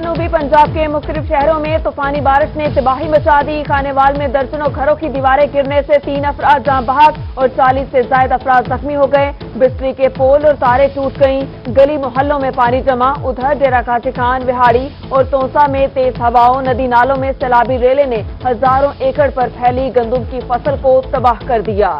جنوبی پنجاب کے مختلف شہروں میں طوفانی بارش نے تباہی مچا دی۔ خانیوال میں درجنوں گھروں کی دیواریں گرنے سے 3 افراد جاں بحق اور 40 سے زائد افراد زخمی ہو گئے۔ بجلی کے پول اور تاریں ٹوٹ گئیں۔ گلی محلوں میں پانی جمع۔ ادھر ڈیرہ کاچی خان، وہاڑی اور تونسا میں تیز ہواؤں، ندی نالوں میں سیلابی ریلیں نے ہزاروں ایکڑ پر پھیلی گندم کی فصل کو تباہ کر دیا۔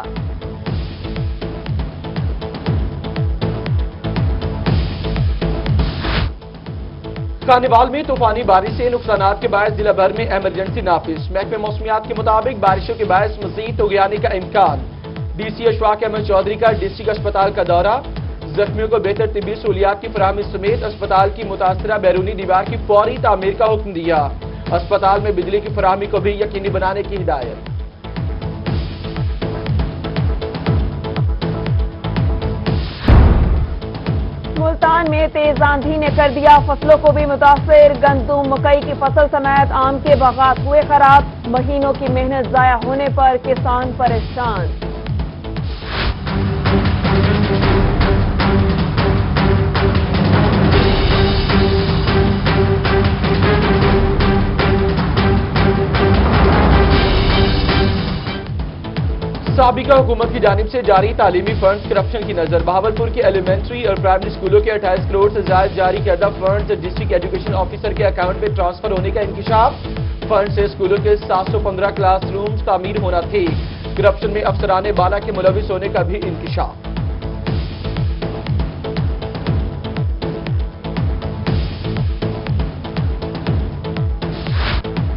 خانیوال میں طوفانی بارش سے نقصانات کے باعث ضلع بھر میں ایمرجنسی نافذ۔ محکمہ موسمیات کے مطابق بارشوں کے باعث مزید طغیانی کا امکان۔ ڈی سی اشفاق احمد چودھری کا ڈسٹرکٹ اسپتال کا دورہ۔ زخمیوں کو بہتر طبی سہولیات کی فراہمی سمیت اسپتال کی متاثرہ بیرونی دیوار کی فوری تعمیر کا حکم دیا۔ اسپتال میں بجلی کی فراہمی کو بھی یقینی بنانے کی ہدایت۔ ملتان میں تیز آندھی نے کر دیا فصلوں کو بھی متاثر۔ گندم، مکئی کی فصل سمیت آم کے باغات ہوئے خراب۔ مہینوں کی محنت ضائع ہونے پر کسان پریشان۔ سابقہ حکومت کی جانب سے جاری تعلیمی فنڈز کرپشن کی نظر۔ بہاولپور کے ایلیمنٹری اور پرائمری اسکولوں کے 28 کروڑ سے زائد جاری کردہ فنڈز ڈسٹرکٹ ایجوکیشن آفیسر کے اکاؤنٹ میں ٹرانسفر ہونے کا انکشاف۔ فنڈ سے اسکولوں کے 715 کلاس رومز تعمیر ہونا تھے۔ کرپشن میں افسران بالا کے ملوث ہونے کا بھی انکشاف۔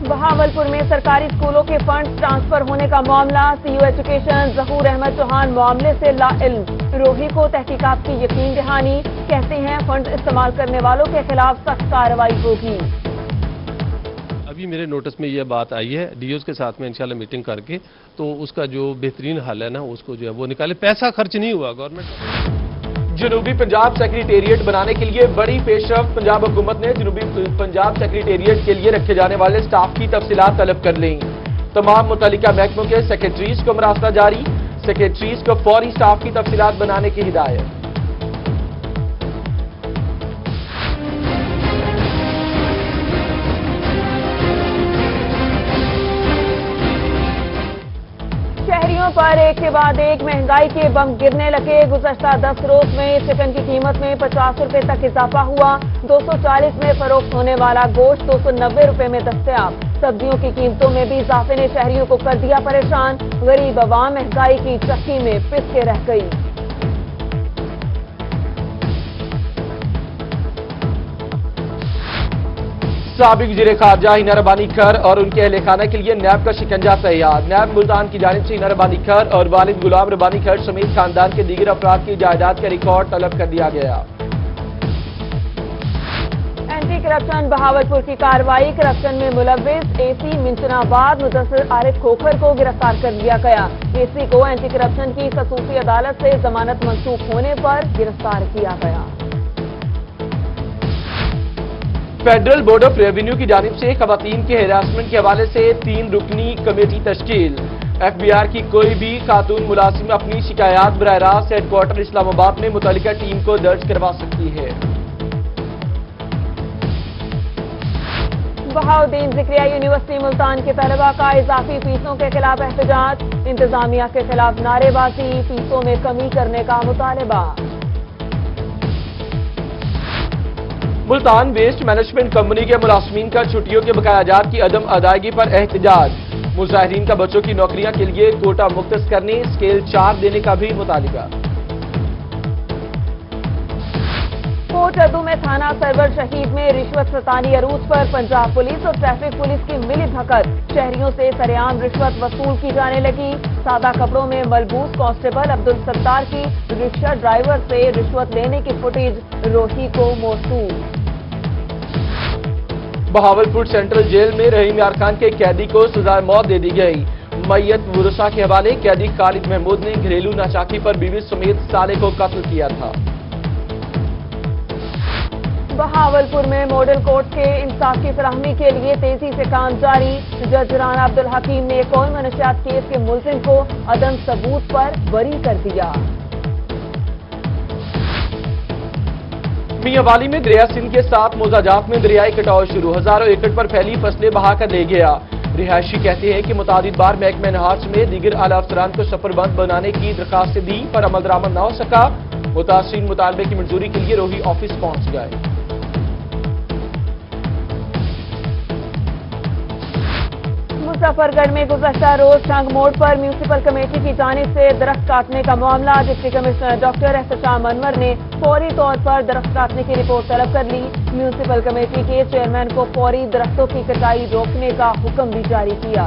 بہاولپور میں سرکاری اسکولوں کے فنڈز ٹرانسفر ہونے کا معاملہ۔ سی او ایجوکیشن ظہور احمد چوہان معاملے سے لا علم۔ روحی کو تحقیقات کی یقین دہانی۔ کہتے ہیں فنڈز استعمال کرنے والوں کے خلاف سخت کارروائی ہوگی۔ ابھی میرے نوٹس میں یہ بات آئی ہے، ڈی اوز کے ساتھ میں انشاءاللہ میٹنگ کر کے تو اس کا جو بہترین حل ہے نا اس کو جو ہے وہ نکالے۔ پیسہ خرچ نہیں ہوا گورنمنٹ۔ جنوبی پنجاب سیکریٹریٹ بنانے کے لیے بڑی پیش رفت۔ پنجاب حکومت نے جنوبی پنجاب سیکریٹریٹ کے لیے رکھے جانے والے سٹاف کی تفصیلات طلب کر لیں۔ تمام متعلقہ محکموں کے سیکریٹریز کو مراسلہ جاری۔ سیکریٹریز کو فوری سٹاف کی تفصیلات بنانے کی ہدایت۔ شہریوں پر ایک کے بعد ایک مہنگائی کے بم گرنے لگے۔ گزشتہ 10 روز میں چکن کی قیمت میں 50 روپے تک اضافہ ہوا۔ 240 میں فروخت ہونے والا گوشت 290 روپے میں دستیاب۔ سبزیوں کی قیمتوں میں بھی اضافے نے شہریوں کو کر دیا پریشان۔ غریب عوام مہنگائی کی چکی میں پس کے رہ گئی۔ سابق وزیر خارجہ ہینا ربانی کھر اور ان کے اہل خانہ کے لیے نیب کا شکنجہ تیار۔ نیب ملتان کی جانب سے ہینا ربانی کھر اور والد غلام ربانی کھر سمیت خاندان کے دیگر افراد کی جائیداد کا ریکارڈ طلب کر دیا گیا۔ اینٹی کرپشن بہاولپور کی کارروائی۔ کرپشن میں ملوث اے سی منچنا آباد مدثر عارف کھوکھر کو گرفتار کر لیا گیا۔ اے سی کو اینٹی کرپشن کی خصوصی عدالت سے ضمانت منسوخ ہونے پر گرفتار کیا گیا۔ فیڈرل بورڈ آف ریونیو کی جانب سے خواتین کے ہراسمنٹ کے حوالے سے 3 رکنی کمیٹی تشکیل۔ ایف بی آر کی کوئی بھی خاتون ملازم اپنی شکایات براہ راست ہیڈ کوارٹر اسلام آباد میں متعلقہ ٹیم کو درج کروا سکتی ہے۔ بہاؤدین ذکریہ یونیورسٹی ملتان کے طلبہ کا اضافی فیسوں کے خلاف احتجاج۔ انتظامیہ کے خلاف نعرے بازی، فیسوں میں کمی کرنے کا مطالبہ۔ ملتان ویسٹ مینجمنٹ کمپنی کے ملازمین کا چھٹیوں کے بقایا جات کی عدم ادائیگی پر احتجاج۔ مظاہرین کا بچوں کی نوکریاں کے لیے کوٹا مختص کرنے، اسکیل 4 دینے کا بھی مطالبہ۔ کوٹ ادو میں تھانہ سرور شہید میں رشوت ستانی عروج پر پنجاب پولیس اور ٹریفک پولیس کی ملی بھگت۔ شہریوں سے سرعام رشوت وصول کی جانے لگی۔ سادہ کپڑوں میں ملبوس کانسٹیبل عبدالستار کی رکشہ ڈرائیور سے رشوت لینے کی فوٹیج روحی کو موصول۔ بہاولپور سینٹرل جیل میں رحیم یار خان کے قیدی کو سزائے موت دے دی گئی۔ میت ورثاء کے حوالے۔ قیدی خالد محمود نے گھریلو ناچاکی پر بیوی سمیت سالے کو قتل کیا تھا۔ بہاولپور میں ماڈل کورٹ کے انصاف کی فراہمی کے لیے تیزی سے کام جاری۔ جج رانا عبدالحکیم نے ایک اور منشیات کیس کے ملزم کو عدم ثبوت پر بری کر دیا۔ میاں والی میں دریا سندھ کے ساتھ موزاجات میں دریائی کٹاؤ شروع، ہزاروں ایکڑ پر پھیلی فصلیں بہا کر لے گیا۔ رہائشی کہتے ہیں کہ متعدد بار محکمہ نہار سمیت دیگر اعلی افسران کو سفر بند بنانے کی درخواستیں دی پر عمل درآمد نہ ہو سکا۔ متاثرین مطالبے کی منظوری کے لیے روہی آفس پہنچ گئے۔ مظفر گڑھ میں گزشتہ روز ٹنگ موڑ پر میونسپل کمیٹی کی جانب سے درخت کاٹنے کا معاملہ، ڈپٹی کمشنر ڈاکٹر احتشام انور نے فوری طور پر درخت کاٹنے کی رپورٹ طلب کر لی۔ میونسپل کمیٹی کے چیئرمین کو فوری درختوں کی کٹائی روکنے کا حکم بھی جاری کیا۔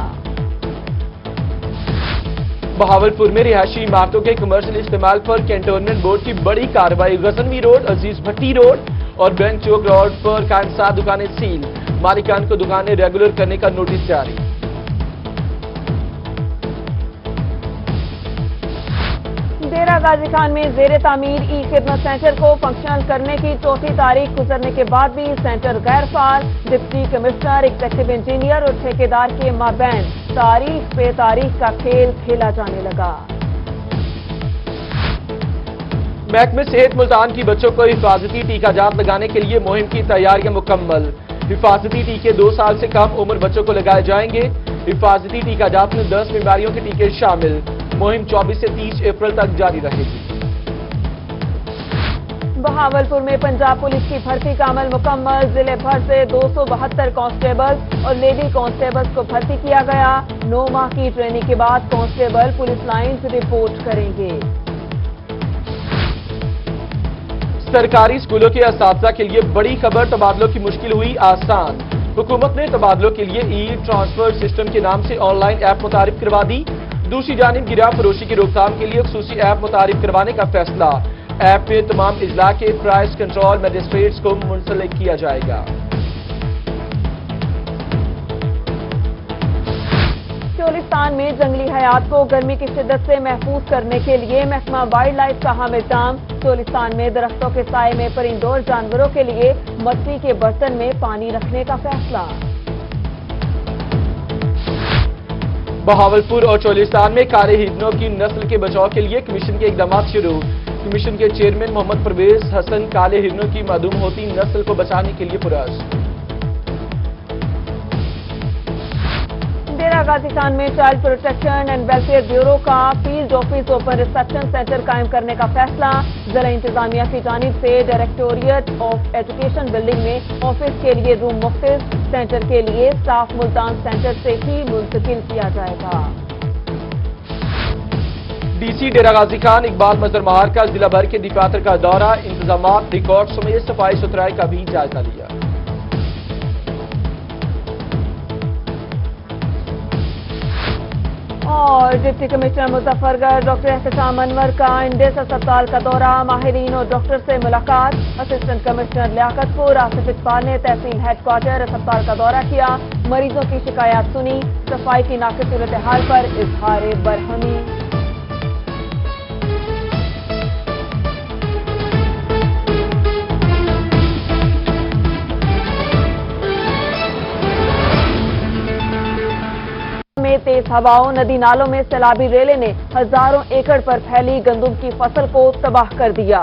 بہاولپور میں رہائشی عمارتوں کے کمرشل استعمال پر کینٹونمنٹ بورڈ کی بڑی کارروائی، غزنوی روڈ، عزیز بھٹی روڈ اور بینک چوک روڈ پر قائم 7 دکانیں سیل، مالکان کو دکانیں ریگولر کرنے کا نوٹس جاری۔ ڈیرہ غازی خان میں زیر تعمیر ای خدمت سینٹر کو فنکشنل کرنے کی چوتھی تاریخ گزرنے کے بعد بھی سینٹر غیر فعال، ڈپٹی کمشنر، ایگزیکٹو انجینئر اور ٹھیکیدار کے مابین تاریخ پہ تاریخ کا کھیل کھیلا جانے لگا۔ محکمہ صحت ملتان کی بچوں کو حفاظتی ٹیکہ جات لگانے کے لیے مہم کی تیاریاں مکمل، حفاظتی ٹیکے 2 سال سے کم عمر بچوں کو لگائے جائیں گے۔ حفاظتی ٹیکہ جات میں 10 بیماریوں کے ٹیکے شامل، مہم 24 سے 30 اپریل تک جاری رہے گی۔ بہاولپور میں پنجاب پولیس کی بھرتی کا عمل مکمل، ضلع بھر سے 272 کانسٹیبل اور لیڈی کانسٹیبلز کو بھرتی کیا گیا۔ 9 ماہ کی ٹریننگ کے بعد کانسٹیبل پولیس لائنز رپورٹ کریں گے۔ سرکاری اسکولوں کے اساتذہ کے لیے بڑی خبر، تبادلوں کی مشکل ہوئی آسان۔ حکومت نے تبادلوں کے لیے ای ٹرانسفر سسٹم کے نام سے آن لائن ایپ متعارف کروا دی۔ دوسری جانب گرا فروشی کی روک تھام کے لیے خصوصی ایپ متعارف کروانے کا فیصلہ، ایپ میں تمام اضلاع کے پرائس کنٹرول میجسٹریٹس کو منسلک کیا جائے گا۔ چولستان میں جنگلی حیات کو گرمی کی شدت سے محفوظ کرنے کے لیے محکمہ وائلڈ لائف کا حامل ٹام، چولستان میں درختوں کے سائے میں پرندوں اور جانوروں کے لیے مٹی کے برتن میں پانی رکھنے کا فیصلہ۔ بہاولپور اور چولستان میں کالے ہرنوں کی نسل کے بچاؤ کے لیے کمیشن کے اقدامات شروع، کمیشن کے چیئرمین محمد پرویز حسن کالے ہرنوں کی معدوم ہوتی نسل کو بچانے کے لیے پرعزم۔ ڈیرہ غازی خان میں child protection and welfare bureau کا field office open reception centre قائم کرنے کا فیصلہ، ضلع انتظامیہ کی جانب سے ڈائریکٹوریٹ آف ایجوکیشن بلڈنگ میں آفس کے لیے روم مختص، سینٹر کے لیے اسٹاف ملتان سینٹر سے ہی منتقل کیا جائے گا۔ ڈی سی ڈیرہ غازی خان اقبال مظہر مہار کا ضلع بھر کے دفاتر کا دورہ، انتظامات، ریکارڈ سمیت صفائی ستھرائی کا بھی جائزہ لیا۔ اور ڈپٹی کمشنر مظفر گڑھ ڈاکٹر احتشام انور کا انڈس اسپتال کا دورہ، ماہرین اور ڈاکٹر سے ملاقات، اسسٹنٹ کمشنر لیاقت پور آصف اقبال نے تحصیل ہیڈ کوارٹر اسپتال کا دورہ کیا، مریضوں کی شکایات سنی، صفائی کی ناقص صورتحال پر اظہار برہمی۔ میں تیز ہواؤں، ندی نالوں میں سیلابی ریلے نے ہزاروں ایکڑ پر پھیلی گندم کی فصل کو تباہ کر دیا۔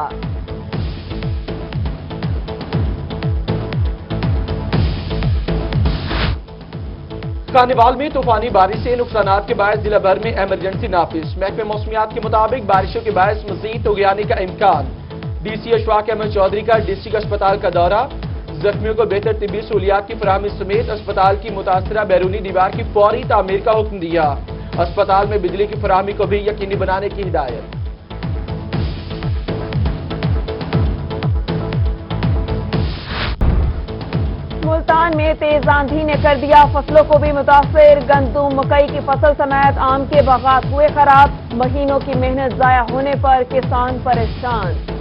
کانیوال میں طوفانی بارش سے نقصانات کے باعث ضلع بھر میں ایمرجنسی نافذ، محکمہ موسمیات کے مطابق بارشوں کے باعث مزید طغیانی کا امکان، ڈی سی اشفاق احمد چودھری کا ڈسٹرکٹ اسپتال کا دورہ، زخمیوں کو بہتر طبی سہولیات کی فراہمی سمیت اسپتال کی متاثرہ بیرونی دیوار کی فوری تعمیر کا حکم دیا، اسپتال میں بجلی کی فراہمی کو بھی یقینی بنانے کی ہدایت۔ ملتان میں تیز آندھی نے کر دیا فصلوں کو بھی متاثر، گندم، مکئی کی فصل سمیت آم کے باغات ہوئے خراب، مہینوں کی محنت ضائع ہونے پر کسان پریشان۔